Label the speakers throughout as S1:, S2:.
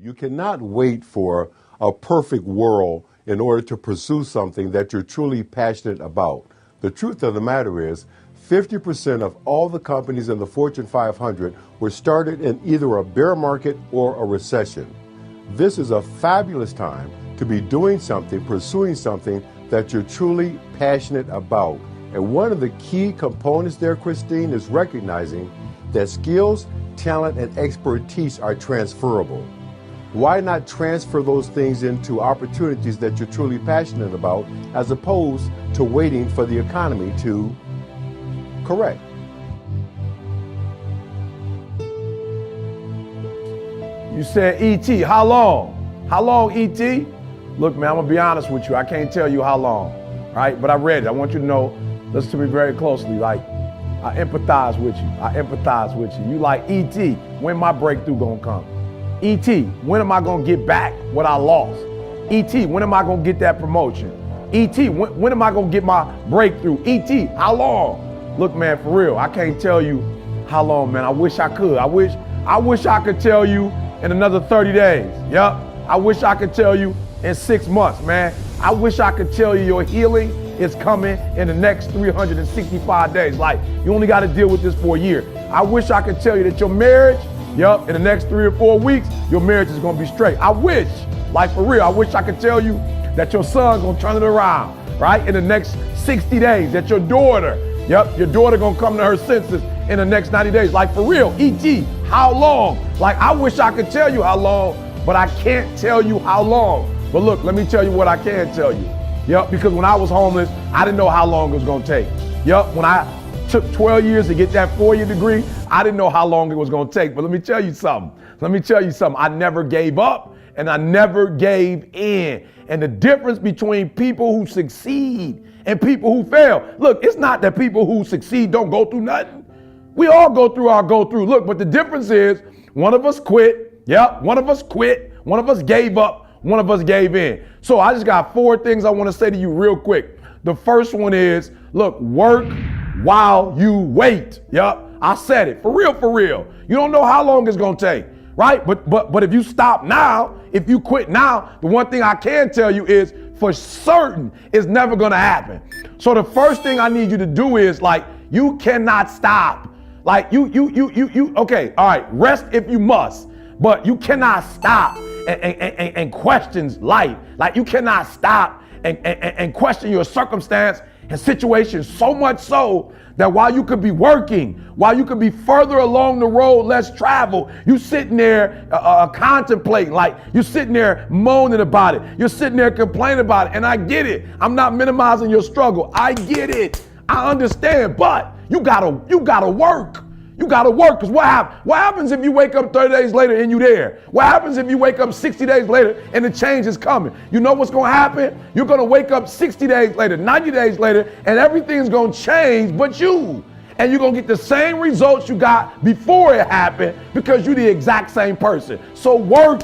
S1: You cannot wait for a perfect world in order to pursue something that you're truly passionate about. The truth of the matter is, 50% of all the companies in the Fortune 500 were started in either a bear market or a recession. This is a fabulous time to be doing something, pursuing something that you're truly passionate about. And one of the key components there, Christine, is recognizing that skills, talent, and expertise are transferable. Why not transfer those things into opportunities that you're truly passionate about, as opposed to waiting for the economy to correct?
S2: You said E.T., how long? How long, E.T.? Look, man, I'm gonna be honest with you. I can't tell you how long, right? But I read it. I want you to know, listen to me very closely. Like, I empathize with you. I empathize with you. You like, E.T., when my breakthrough gonna come? E.T., when am I gonna get back what I lost? E.T., when am I gonna get that promotion? E.T., when am I gonna get my breakthrough? E.T., how long? Look, man, for real, I can't tell you how long, man. I wish I could. I wish I could tell you in another 30 days. Yep. I wish I could tell you in 6 months, man. I wish I could tell you your healing is coming in the next 365 days. Like, you only got to deal with this for a year. I wish I could tell you that your marriage, in the next 3 or 4 weeks, your marriage is going to be straight. I wish, like for real, I wish I could tell you that your son's going to turn it around, right? In the next 60 days, that your daughter, your daughter going to come to her senses in the next 90 days. Like for real, E.T., how long? Like, I wish I could tell you how long, but I can't tell you how long. But look, let me tell you what I can tell you. Because when I was homeless, I didn't know how long it was going to take. When I took 12 years to get that 4-year degree, I didn't know how long it was going to take. But let me tell you something. I never gave up and I never gave in. And the difference between people who succeed and people who fail, look, it's not that people who succeed don't go through nothing. We all go through our go through. Look, but the difference is one of us quit. One of us quit. One of us gave up. One of us gave in. So I just got 4 things I want to say to you real quick. The first one is, look, work while you wait. I said it. For real. You don't know how long it's going to take, right? But if you stop now, if you quit now, the one thing I can tell you is for certain it's never going to happen. So the first thing I need you to do is, like, you cannot stop. Like okay, all right, rest if you must, but you cannot stop and question life. Like, you cannot stop and question your circumstance and situation, so much so that while you could be working, while you could be further along the road less traveled, you sitting there contemplating, like you're sitting there moaning about it. You're sitting there complaining about it. And I get it. I'm not minimizing your struggle. I get it. I understand, but you gotta work. You gotta work, because what happens if you wake up 30 days later and you there? What happens if you wake up 60 days later and the change is coming? You know what's gonna happen? You're gonna wake up 60 days later, 90 days later, and everything's gonna change but you. And you're gonna get the same results you got before it happened, because you're the exact same person. So work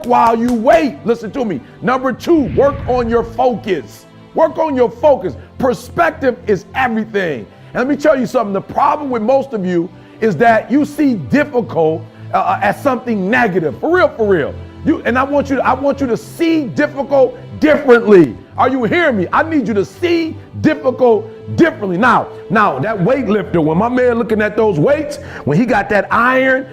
S2: while you wait. Listen to me. Number 2, work on your focus. Work on your focus. Perspective is everything. And let me tell you something. The problem with most of you is that you see difficult as something negative. For real. I want you to see difficult differently. Are you hearing me? I need you to see difficult differently. Now that weightlifter, when my man looking at those weights, when he got that iron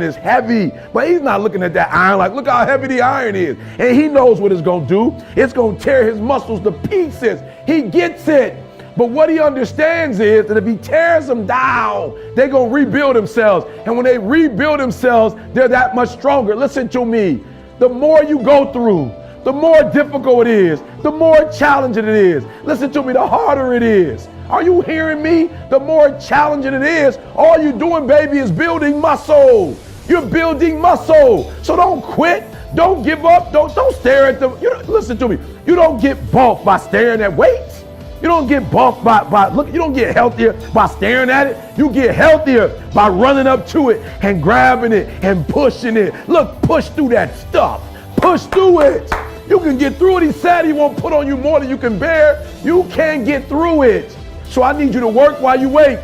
S2: is heavy. But he's not looking at that iron like, look how heavy the iron is. And he knows what it's gonna do. It's gonna tear his muscles to pieces. He gets it. But what he understands is that if he tears them down, they're going to rebuild themselves. And when they rebuild themselves, they're that much stronger. Listen to me. The more you go through, the more difficult it is, the more challenging it is. Listen to me, the harder it is. Are you hearing me? The more challenging it is, all you're doing, baby, is building muscle. You're building muscle. So don't quit. Don't give up. Don't stare at them. Listen to me. You don't get bulked by staring at weights. You don't get buffed by look, you don't get healthier by staring at it. You get healthier by running up to it and grabbing it and pushing it. Look, push through that stuff. Push through it. You can get through it. He said he won't put on you more than you can bear. You can get through it. So I need you to work while you wait.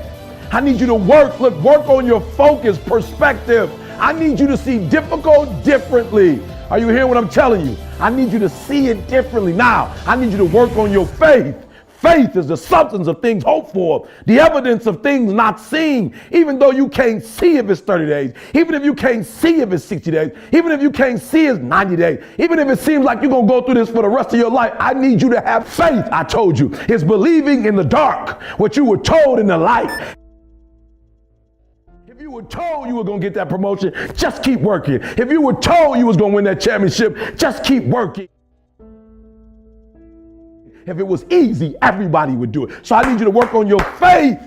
S2: I need you to work. Look, work on your focus, perspective. I need you to see difficult differently. Are you hearing what I'm telling you? I need you to see it differently. Now, I need you to work on your faith. Faith is the substance of things hoped for, the evidence of things not seen. Even though you can't see if it's 30 days, even if you can't see if it's 60 days, even if you can't see it's 90 days, even if it seems like you're going to go through this for the rest of your life, I need you to have faith. I told you, it's believing in the dark what you were told in the light. If you were told you were going to get that promotion, just keep working. If you were told you was going to win that championship, just keep working. If it was easy, everybody would do it. So I need you to work on your faith.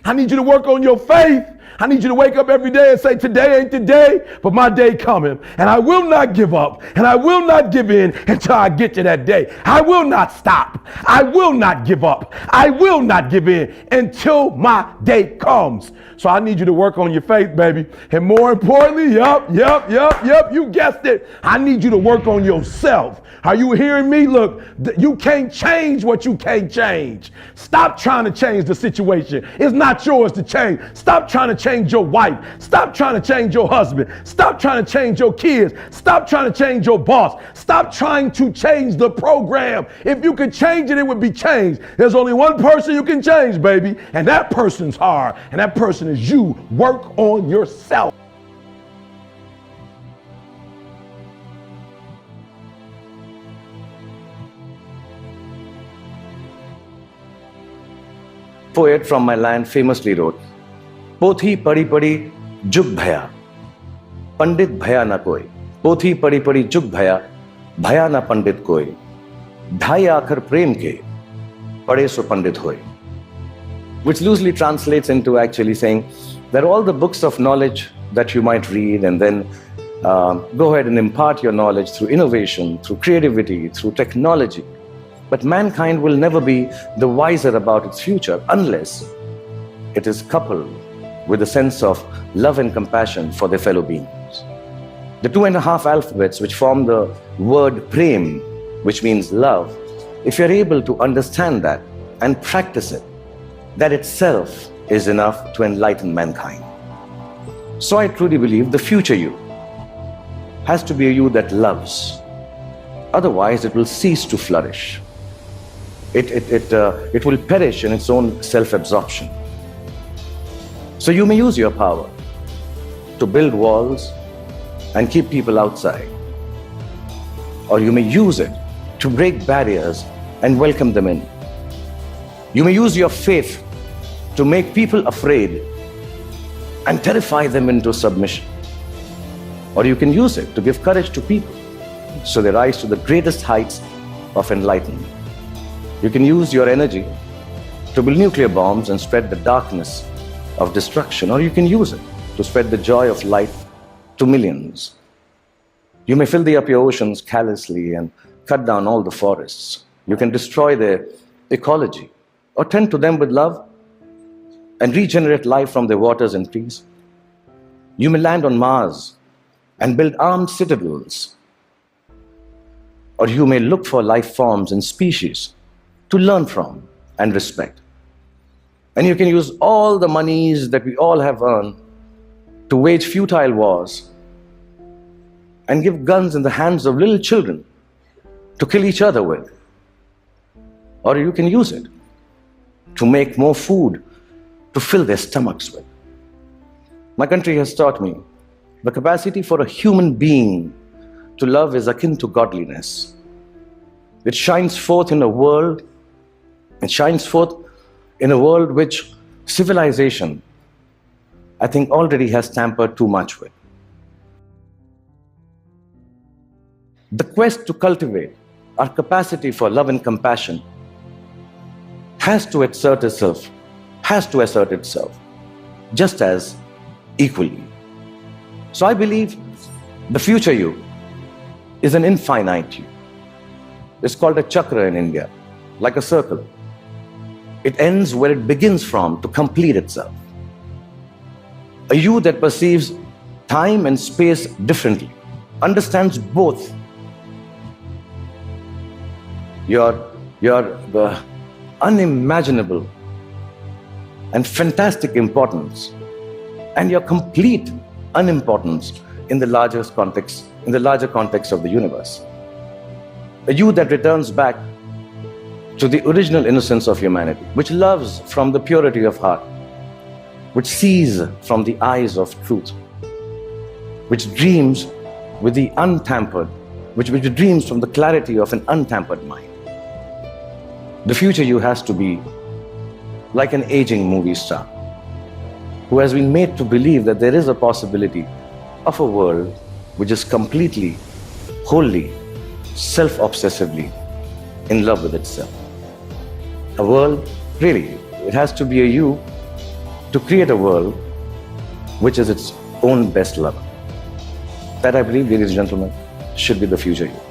S2: I need you to work on your faith. I need you to wake up every day and say, today ain't the day, but my day coming. And I will not give up, and I will not give in until I get to that day. I will not stop. I will not give up. I will not give in until my day comes. So I need you to work on your faith, baby. And more importantly, you guessed it. I need you to work on yourself. Are you hearing me? Look, you can't change what you can't change. Stop trying to change the situation. It's not yours to change. Stop trying to change your wife. Stop trying to change your husband. Stop trying to change your kids. Stop trying to change your boss. Stop trying to change the program. If you could change it, it would be changed. There's only one person you can change, baby, and that person's hard, and that person is you. Work on yourself.
S3: Poet from my land famously wrote, "Pothi padi padi jug bhaya, pandit bhaya na koi. Pothi padi padi jug bhaya na pandit koi. Dhai aakhar prem ke, pade so pandit hoy." Which loosely translates into actually saying that all the books of knowledge that you might read and then go ahead and impart your knowledge through innovation, through creativity, through technology, but mankind will never be the wiser about its future unless it is coupled with a sense of love and compassion for their fellow beings. The 2.5 alphabets which form the word prem, which means love, if you're able to understand that and practice it, that itself is enough to enlighten mankind. So I truly believe the future you has to be a you that loves. Otherwise, it will cease to flourish. It will perish in its own self-absorption. So you may use your power to build walls and keep people outside. Or you may use it to break barriers and welcome them in. You may use your faith to make people afraid and terrify them into submission. Or you can use it to give courage to people so they rise to the greatest heights of enlightenment. You can use your energy to build nuclear bombs and spread the darkness of destruction, or you can use it to spread the joy of light to millions. You may fill up your oceans callously and cut down all the forests. You can destroy their ecology or tend to them with love and regenerate life from their waters and trees. You may land on Mars and build armed citadels, or you may look for life forms and species to learn from and respect. And you can use all the monies that we all have earned to wage futile wars and give guns in the hands of little children to kill each other with. Or you can use it to make more food to fill their stomachs with. My country has taught me the capacity for a human being to love is akin to godliness. It shines forth in a world which civilization, I think, already has tampered too much with. The quest to cultivate our capacity for love and compassion has to assert itself just as equally. So I believe the future you is an infinite you. It's called a chakra in India, like a circle. It ends where it begins from to complete itself. A you that perceives time and space differently, understands both. The unimaginable and fantastic importance and your complete unimportance in the larger context of the universe. A you that returns back to the original innocence of humanity, which loves from the purity of heart, which sees from the eyes of truth, which dreams with the untampered, which dreams from the clarity of an untampered mind. The future you has to be like an aging movie star who has been made to believe that there is a possibility of a world which is completely, wholly, self-obsessively in love with itself. A world, really, it has to be a you to create a world which is its own best lover. That, I believe, ladies and gentlemen, should be the future you.